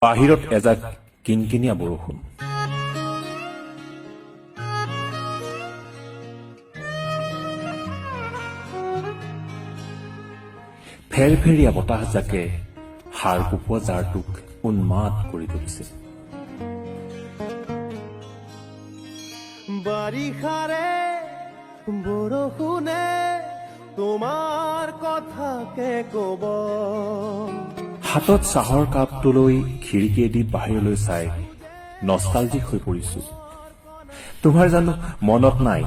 বাহিৰত এজাক কিনকিনীয়া বৰষুণ। ফেৰফেৰীয়া বতাহজাকে সাৰ কোপোৱা জাৰটোক উন্মাদ কৰি তুলিছে। বাৰিষাৰে বৰষুণে তোমাৰ কথাকে কব। হাতত চাহৰ কাপটো লৈ খিৰিকীয়েদি বাহিৰলৈ চাই নষ্টালজিক হৈ পৰিছো। তোমাৰ জানো মনত নাই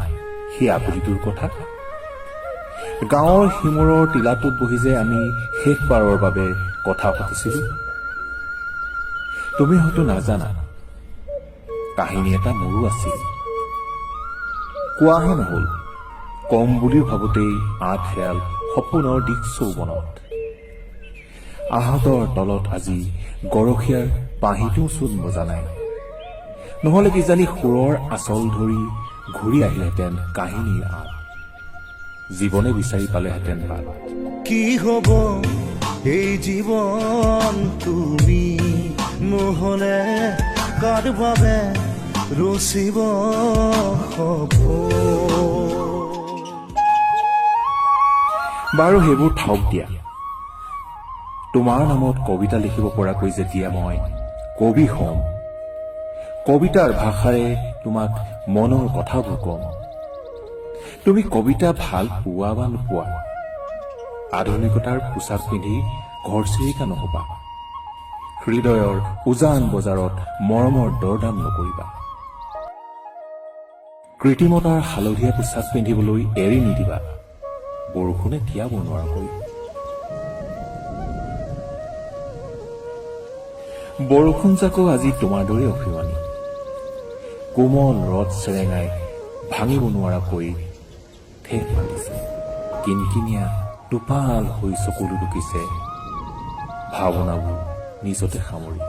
সেই আবেলিটোৰ কথা? গাঁৱৰ সিমূৰৰ টিলাটোত বহি যে আমি শেষবাৰৰ বাবে কথা পাতিছিলো। তুমি হয়তো নাজানা, কাহিনী এটা মোৰো আছিল। কোৱাহে নহল, কম বুলি ভাবোতেই আঠ হেৰাল সপোনৰ দিশ চৌবনত। আহতৰ তলত আজি গৰখীয়াৰ পাহিটো চোন বজা নাই। নহলে কিজানি সুৰৰ আচল ধৰি ঘূৰি আহিলেহেঁতেন কাহিনীৰ আঁত, জীৱনে বিচাৰি পালেহেঁতেন বাট। কি হব এই জীৱন তুমি নহলে কাৰ বাবে ৰচিব বাৰু সেইবোৰ থাওক দিয়া। তোমাৰ নামত কবিতা লিখিব পৰাকৈ যেতিয়া মই কবি হম, কবিতাৰ ভাষাৰে তোমাক মনৰ কথাবোৰ কম। তুমি কবিতা ভাল পোৱা বা নোপোৱা, আধুনিকতাৰ পোছাক পিন্ধি ঘৰচিৰিকা নহবা। হৃদয়ৰ উজান বজাৰত মৰমৰ দৰদাম নকৰিবা। কৃত্ৰিমতাৰ হালধীয়া পোছাক পিন্ধিবলৈ এৰি নিদিবা বৰষুণে তিয়াব নোৱাৰাকৈ। বৰষুণ জাকো আজি তোমাৰ দৰে অভিমানী। কোমল ৰদ চেৰেঙাই ভাঙিব নোৱাৰাকৈ ঠেক মাতিছে। কিনকিনীয়া টোপাল হৈ চকুলো দুকিছে, ভাৱনাবোৰ নিজতে সামৰি।